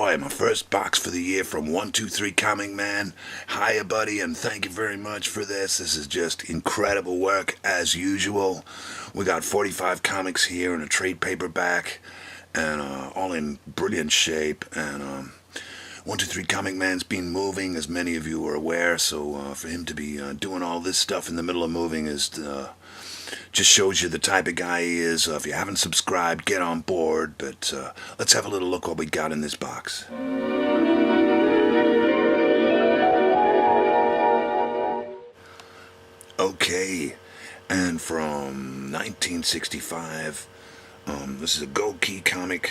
Alright, my first box for the year from 123 Comic Man. Hiya, buddy, and thank you very much for this. This is just incredible work, as usual. We got 45 comics here in a trade paperback, and all in brilliant shape. And 123 Comic Man's been moving, as many of you are aware, so for him to be doing all this stuff in the middle of moving is just shows you the type of guy he is. If you haven't subscribed, get on board. But let's have a little look what we got in this box. Okay, and from 1965, this is a Gold Key comic,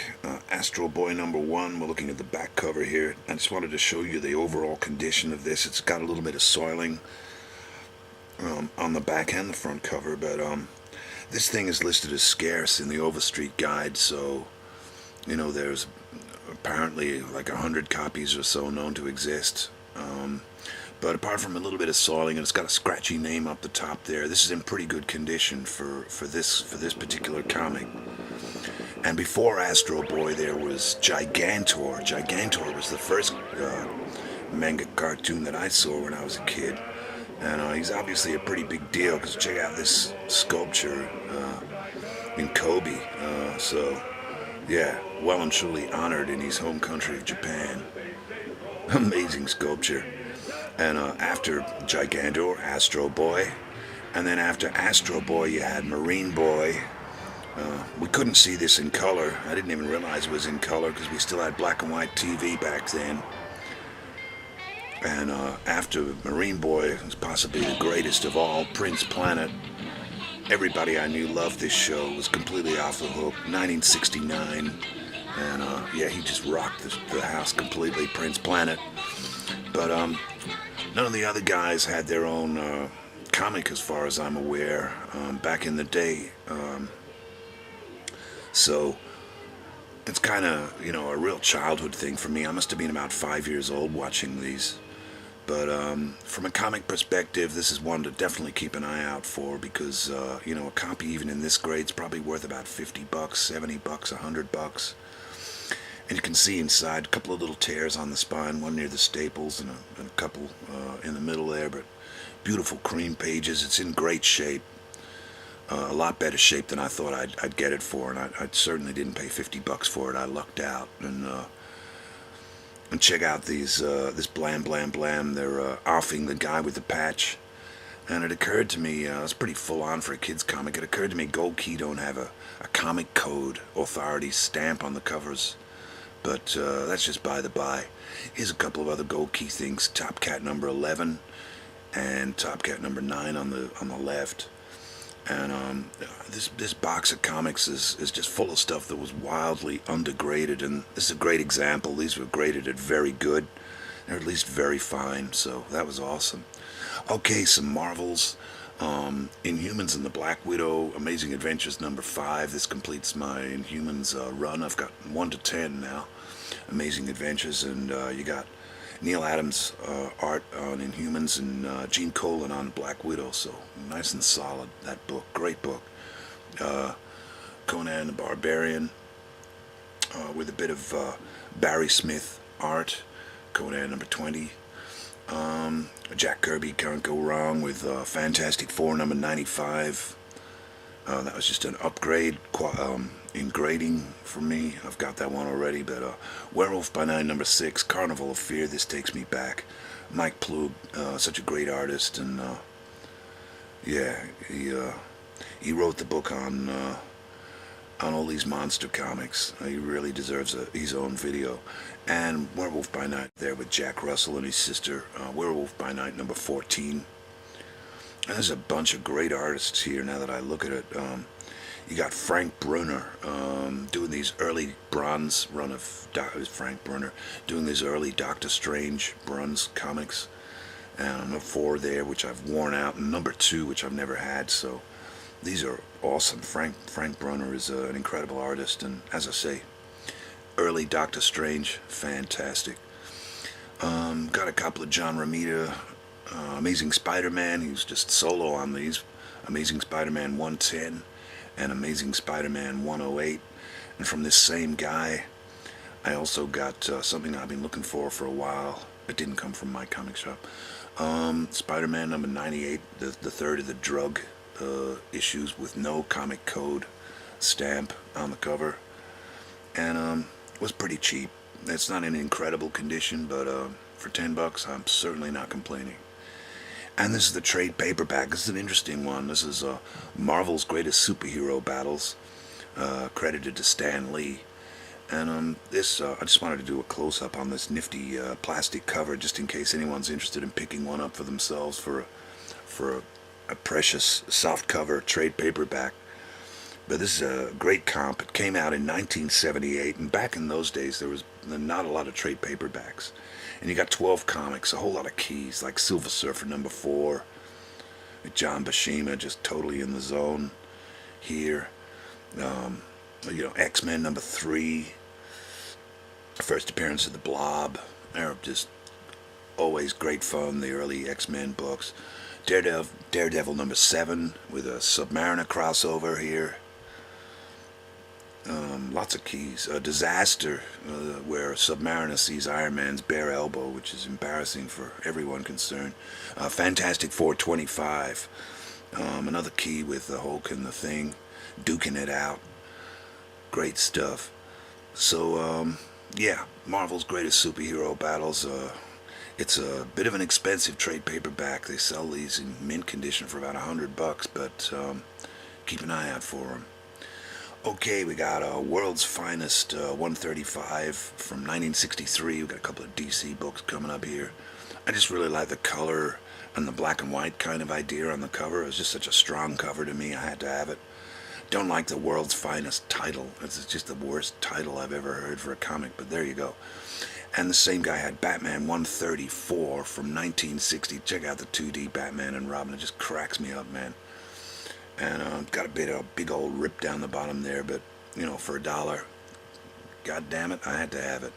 Astro Boy #1. We're looking at the back cover here. I just wanted to show you the overall condition of this. It's got a little bit of soiling on the back and the front cover, but this thing is listed as scarce in the Overstreet Guide, so you know there's apparently like 100 copies or so known to exist. But apart from a little bit of soiling, and it's got a scratchy name up the top there, this is in pretty good condition for this particular comic. And before Astro Boy, there was Gigantor. Gigantor was the first manga cartoon that I saw when I was a kid. And he's obviously a pretty big deal, because check out this sculpture in Kobe. So, yeah, well and truly honored in his home country of Japan. Amazing sculpture. And after Gigantor, Astro Boy. And then after Astro Boy, you had Marine Boy. We couldn't see this in color. I didn't even realize it was in color, because we still had black and white TV back then. And after Marine Boy was possibly the greatest of all, Prince Planet. Everybody I knew loved this show. It was completely off the hook. 1969, and yeah, he just rocked the house completely. Prince Planet. But none of the other guys had their own comic, as far as I'm aware, back in the day. So it's kind of, you know, a real childhood thing for me. I must have been about 5 years old watching these. But from a comic perspective, this is one to definitely keep an eye out for, because you know, a copy even in this grade is probably worth about $50, $70, $100. And you can see inside a couple of little tears on the spine, one near the staples and a couple in the middle there. But beautiful cream pages. It's in great shape. A lot better shape than I thought I'd get it for, and I certainly didn't pay $50 for it. I lucked out. And check out these this Blam Blam Blam. They're offing the guy with the patch. And it occurred to me, it's pretty full on for a kid's comic. It occurred to me Gold Key don't have a comic code authority stamp on the covers. But that's just by the by. Here's a couple of other Gold Key things. Top Cat #11 and Top Cat #9 on the left. And this box of comics is just full of stuff that was wildly undergraded, and this is a great example. These were graded at very good, or at least very fine, so that was awesome. Okay, some Marvels. Inhumans and the Black Widow, Amazing Adventures #5. This completes my Inhumans run. I've got 1 to 10 now. Amazing Adventures, and you got Neil Adams' art on Inhumans, and Gene Colan on Black Widow, so nice and solid, that book, great book. Conan the Barbarian, with a bit of Barry Smith art, Conan #20. Jack Kirby, can't go wrong with Fantastic Four #95. That was just an upgrade in grading for me. I've got that one already. But Werewolf by Night #6, Carnival of Fear. This takes me back. Mike Plug, such a great artist, and yeah, he wrote the book on all these monster comics. He really deserves his own video. And Werewolf by Night there with Jack Russell and his sister. Werewolf by Night #14. And there's a bunch of great artists here now that I look at it. You got Frank Brunner doing these early bronze run of Frank Brunner doing these early Doctor Strange bronze comics. And #4 there, which I've worn out, and #2, which I've never had. So these are awesome. Frank Brunner is an incredible artist, and as I say, early Doctor Strange, fantastic. Got a couple of John Romita. Amazing Spider-Man, he was just solo on these. Amazing Spider-Man 110 and Amazing Spider-Man 108. And from this same guy, I also got something I've been looking for a while. It didn't come from my comic shop. Spider-Man number 98, the third of the drug issues with no comic code stamp on the cover. And it was pretty cheap. It's not in incredible condition, but for $10, I'm certainly not complaining. And this is the trade paperback. This is an interesting one. This is Marvel's Greatest Superhero Battles, credited to Stan Lee. And this, I just wanted to do a close-up on this nifty plastic cover, just in case anyone's interested in picking one up for themselves for a precious soft cover trade paperback. But this is a great comp. It came out in 1978, and back in those days there was not a lot of trade paperbacks. And you got 12 comics, a whole lot of keys, like Silver Surfer number 4, John Buscema just totally in the zone here. You know, X-Men number 3, first appearance of the Blob. They're just always great fun, the early X-Men books. Daredevil number 7 with a Submariner crossover here. Lots of keys. A Disaster, where Submariner sees Iron Man's bare elbow, which is embarrassing for everyone concerned. Fantastic Four 25. Another key with the Hulk and the Thing duking it out. Great stuff. So, yeah, Marvel's Greatest Superhero Battles. It's a bit of an expensive trade paperback. They sell these in mint condition for about $100, but keep an eye out for them. Okay, we got World's Finest 135 from 1963. We got a couple of DC books coming up here. I just really like the color and the black and white kind of idea on the cover. It was just such a strong cover to me. I had to have it. Don't like the World's Finest title. It's just the worst title I've ever heard for a comic, but there you go. And the same guy had Batman 134 from 1960. Check out the 2D Batman and Robin. It just cracks me up, man. And got a big old rip down the bottom there, but, you know, for $1, god damn it, I had to have it.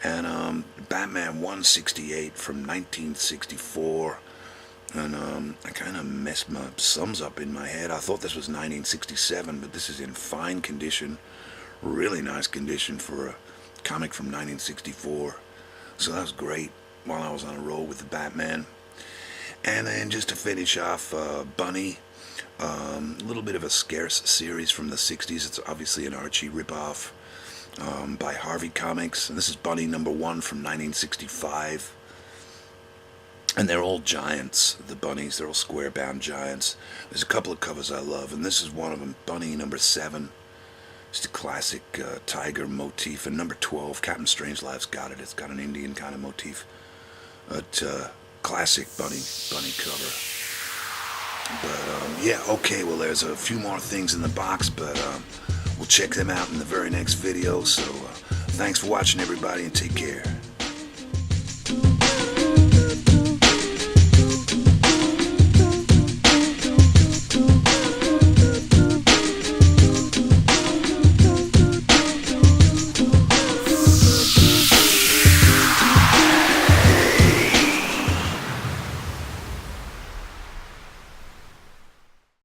And Batman 168 from 1964. And I kind of messed my sums up in my head. I thought this was 1967, but this is in fine condition. Really nice condition for a comic from 1964. So that was great while I was on a roll with the Batman. And then just to finish off, Bunny. A little bit of a Scarce series from the 60s. It's obviously an Archie ripoff by Harvey Comics. And this is Bunny number 1 from 1965. And they're all giants, the bunnies. They're all square-bound giants. There's a couple of covers I love, and this is one of them, Bunny number 7. Just a classic tiger motif. And number 12, Captain Strangelife's got it. It's got an Indian kind of motif. But classic bunny cover. But, yeah, okay, well, there's a few more things in the box, but we'll check them out in the very next video. So thanks for watching, everybody, and take care.